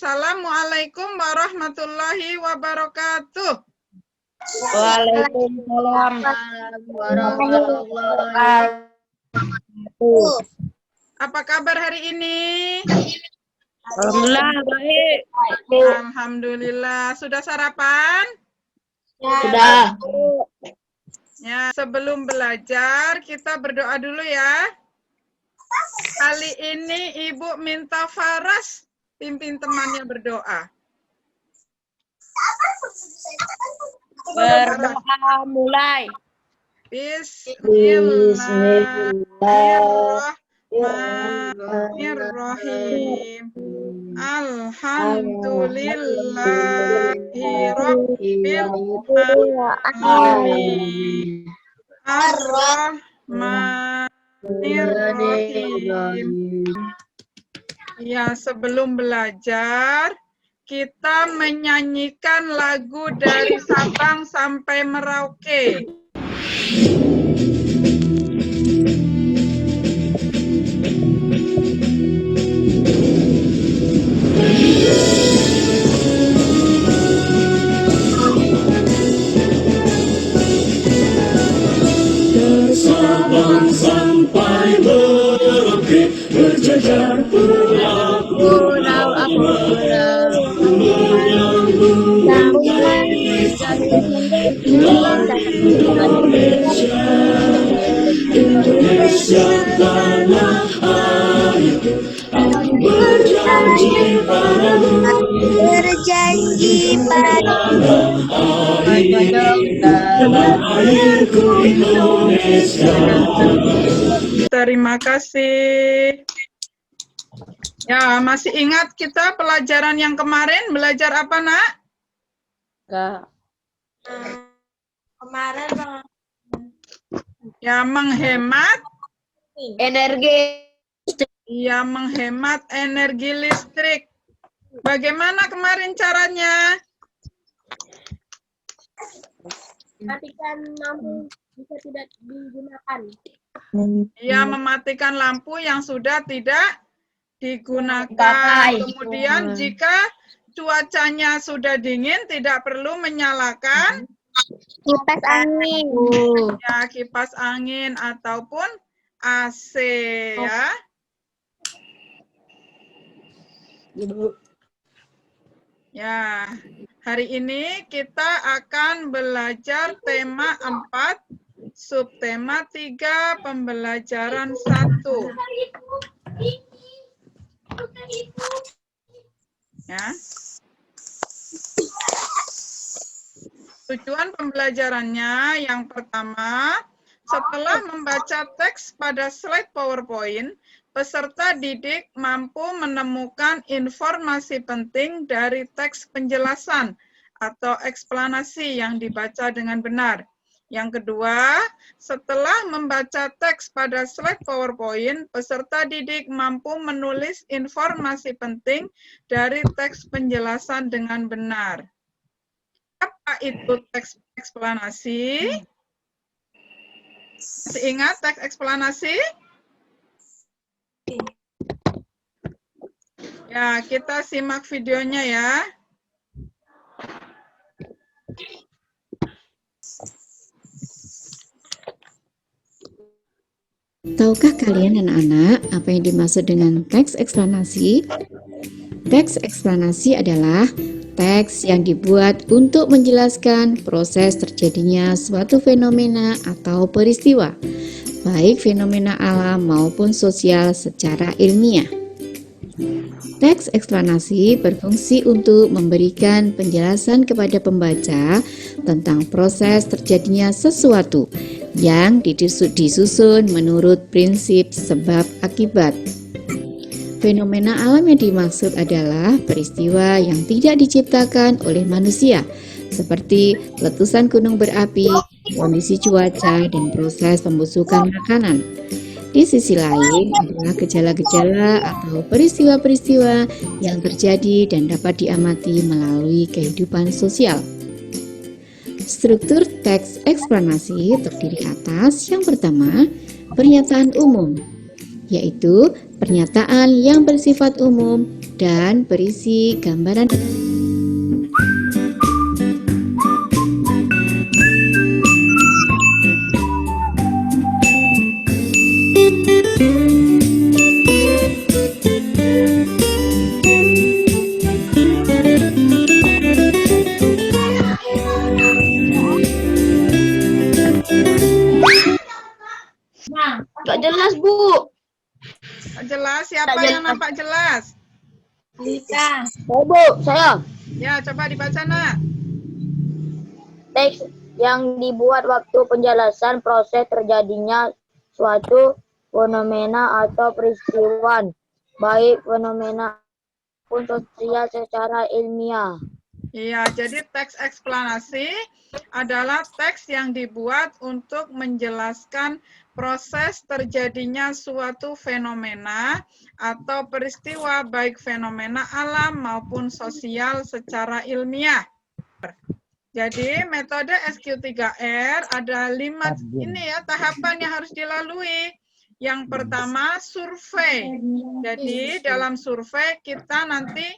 Assalamualaikum warahmatullahi wabarakatuh. Waalaikumsalam warahmatullahi wabarakatuh. Apa kabar hari ini? Alhamdulillah baik. Alhamdulillah. Sudah sarapan? Sudah. Ya, sebelum belajar kita berdoa dulu ya. Kali ini Ibu minta Faras pimpin temannya berdoa. Berdoa mulai. Bismillahirrahmanirrahim. Alhamdulillahirabbil alamin. Ar-Rahmanir-Rahim. Ya, sebelum belajar kita menyanyikan lagu dari Sabang sampai Merauke. Sabang sampai Merauke berjajar pulau menyambung Indonesia tanah airku, aku berjanji padamu, tanah airku Indonesia. Terima kasih. Ya, masih ingat kita pelajaran yang kemarin belajar apa, Nak? Enggak. Kemarin Bang. Ya, menghemat. Energi. Ya, menghemat energi listrik. Bagaimana kemarin caranya? Matikan lampu bisa tidak digunakan. Ya, mematikan lampu yang sudah tidak digunakan. Kemudian jika cuacanya sudah dingin, tidak perlu menyalakan Kipas angin. ya kipas angin ataupun AC ya. Ya, hari ini kita akan belajar tema 4, subtema 3, pembelajaran 1. Ya. Tujuan pembelajarannya yang pertama, setelah membaca teks pada slide PowerPoint, peserta didik mampu menemukan informasi penting dari teks penjelasan atau eksplanasi yang dibaca dengan benar. Yang kedua, setelah membaca teks pada slide PowerPoint, peserta didik mampu menulis informasi penting dari teks penjelasan dengan benar. Apa itu teks eksplanasi? Masih ingat teks eksplanasi? Ya, kita simak videonya ya. Tahukah kalian anak-anak apa yang dimaksud dengan teks eksplanasi? Teks eksplanasi adalah teks yang dibuat untuk menjelaskan proses terjadinya suatu fenomena atau peristiwa, baik fenomena alam maupun sosial secara ilmiah. Teks eksplanasi berfungsi untuk memberikan penjelasan kepada pembaca tentang proses terjadinya sesuatu yang disusun menurut prinsip sebab akibat. Fenomena alam yang dimaksud adalah peristiwa yang tidak diciptakan oleh manusia, seperti letusan gunung berapi, kondisi cuaca, dan proses pembusukan makanan. Di sisi lain adalah gejala-gejala atau peristiwa-peristiwa yang terjadi dan dapat diamati melalui kehidupan sosial. Struktur teks eksplanasi terdiri atas yang pertama, pernyataan umum, yaitu pernyataan yang bersifat umum dan berisi gambaran. Gak jelas, Bu. Jelas, siapa yang nampak jelas? Lita. Bu, saya. Ya, coba dibaca, Nak. Teks yang dibuat waktu penjelasan proses terjadinya suatu fenomena atau peristiwa, baik fenomena maupun sosial secara ilmiah. Iya, jadi teks eksplanasi adalah teks yang dibuat untuk menjelaskan proses terjadinya suatu fenomena atau peristiwa baik fenomena alam maupun sosial secara ilmiah. Jadi metode SQ3R ada 5 ini ya tahapan yang harus dilalui. Yang pertama survei. Jadi dalam survei kita nanti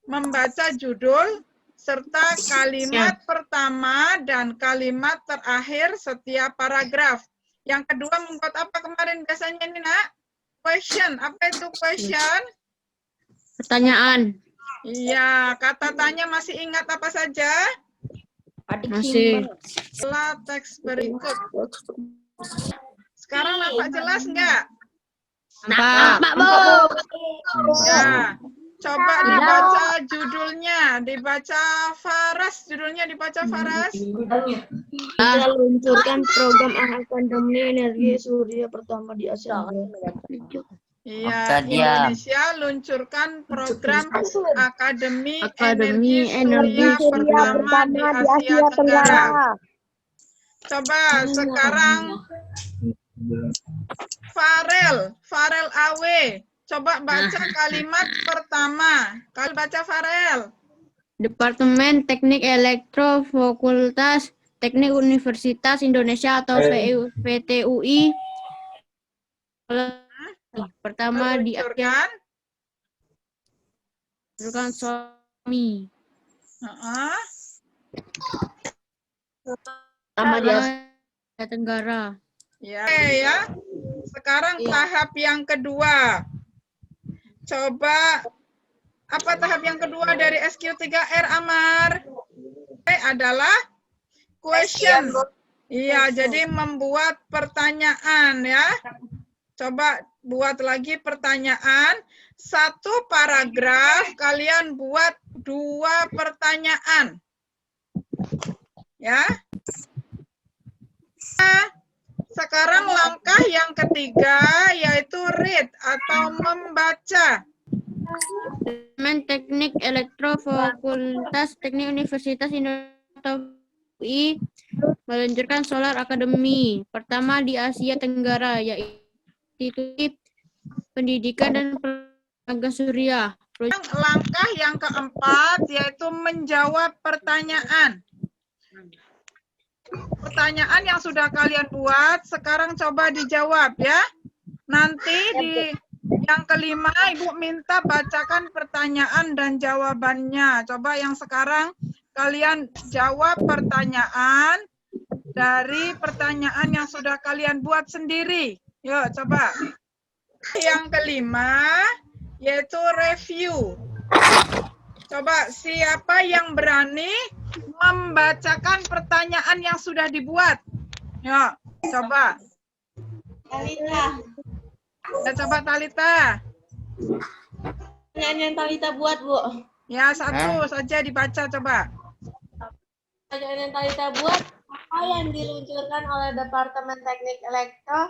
membaca judul serta kalimat pertama dan kalimat terakhir setiap paragraf. Yang kedua membuat apa kemarin biasanya ini, Nak? Question. Apa itu question? Pertanyaan. Iya, kata tanya masih ingat apa saja? Masih. Setelah teks berikut. Sekarang nampak jelas enggak? Nampak, Bu. Ya. Coba dibaca judulnya, dibaca Faras, judulnya dibaca Faras. Kita luncurkan program akademi energi surya pertama di Asia. Iya, Indonesia luncurkan program Akademi Energi Surya pertama di Asia Tenggara. Coba sekarang Farel Awe. Coba baca kalimat pertama. Kalau baca Farel. Departemen Teknik Elektro Fakultas Teknik Universitas Indonesia atau VTUI. Pertama di Luncurkan. suami. Pertama di Asia Tenggara. Ya, ya. Sekarang tahap yang kedua. Coba apa tahap yang kedua dari SQ3R, Amar? Adalah question. Iya, jadi membuat pertanyaan ya. Coba buat lagi pertanyaan. Satu paragraf kalian buat 2 pertanyaan. Ya. Sekarang langkah yang ketiga yaitu read atau membaca. Departemen Teknik Elektro Fakultas Teknik Universitas Indonesia UI meluncurkan Solar Academy pertama di Asia Tenggara, yaitu pendidikan dan tenaga surya. Langkah yang keempat yaitu menjawab pertanyaan. Pertanyaan yang sudah kalian buat, sekarang coba dijawab ya. Nanti di yang kelima, Ibu minta bacakan pertanyaan dan jawabannya. Coba yang sekarang kalian jawab pertanyaan dari pertanyaan yang sudah kalian buat sendiri. Yuk, coba. Yang kelima, yaitu review. Coba, siapa yang berani membacakan pertanyaan yang sudah dibuat? Yuk, coba. Talita. Ya, coba Talita. Pertanyaan yang Talita buat, Bu. Ya, satu saja dibaca, coba. Pertanyaan yang Talita buat, apa yang diluncurkan oleh Departemen Teknik Elektro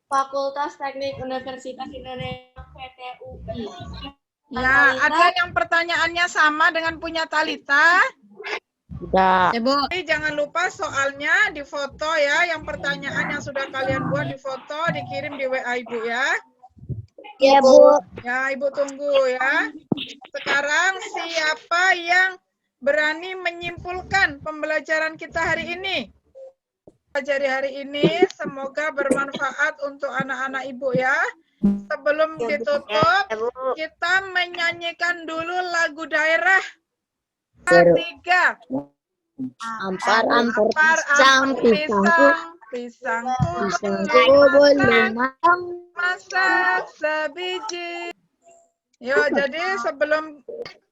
Fakultas Teknik Universitas Indonesia VTUI? Ya, ada yang pertanyaannya sama dengan punya Talita. Sudah. Jadi jangan lupa soalnya difoto ya, yang pertanyaan yang sudah kalian buat difoto, dikirim di WA Ibu ya. Ya, Bu. Ya, Ibu tunggu ya. Sekarang siapa yang berani menyimpulkan pembelajaran kita hari ini? Pelajari hari ini semoga bermanfaat untuk anak-anak Ibu ya. Sebelum ditutup, kita menyanyikan dulu lagu daerah. 3. Ampar-ampar Ampar, pisangku belum masak sebiji. Yo, jadi sebelum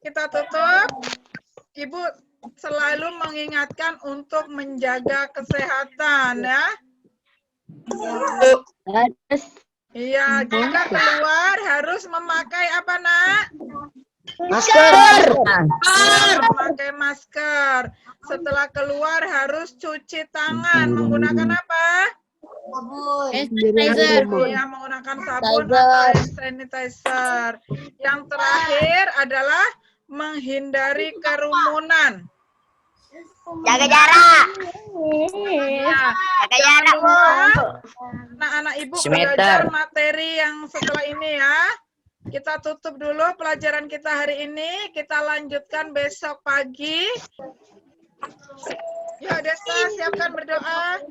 kita tutup, Ibu selalu mengingatkan untuk menjaga kesehatan ya. Iya, jika keluar harus memakai apa, Nak? Masker. Memakai masker. Setelah keluar harus cuci tangan. Menggunakan apa? Ya, menggunakan sabun atau hand sanitizer. Yang terakhir adalah menghindari kerumunan. Jaga jarak. Ya, jangan lupa anak-anak Ibu belajar materi yang setelah ini ya. Kita tutup dulu pelajaran kita hari ini. Kita lanjutkan besok pagi. Ya, Desta, siapkan berdoa.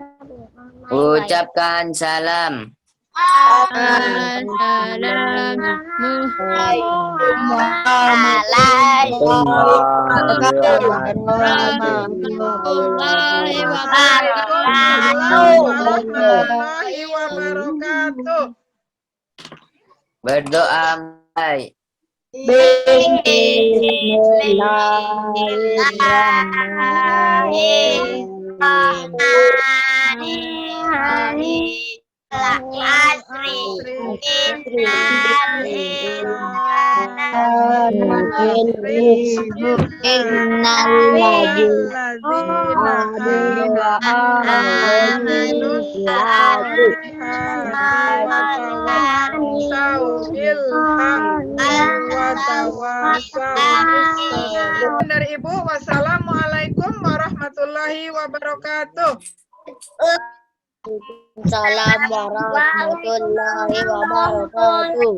Ucapkan salam. Warahmatullahi wabarakatuh. Berdoa baik. Dari Ibu, wassalamualaikum warahmatullahi wabarakatuh. Salam warahmatullahi wabarakatuh.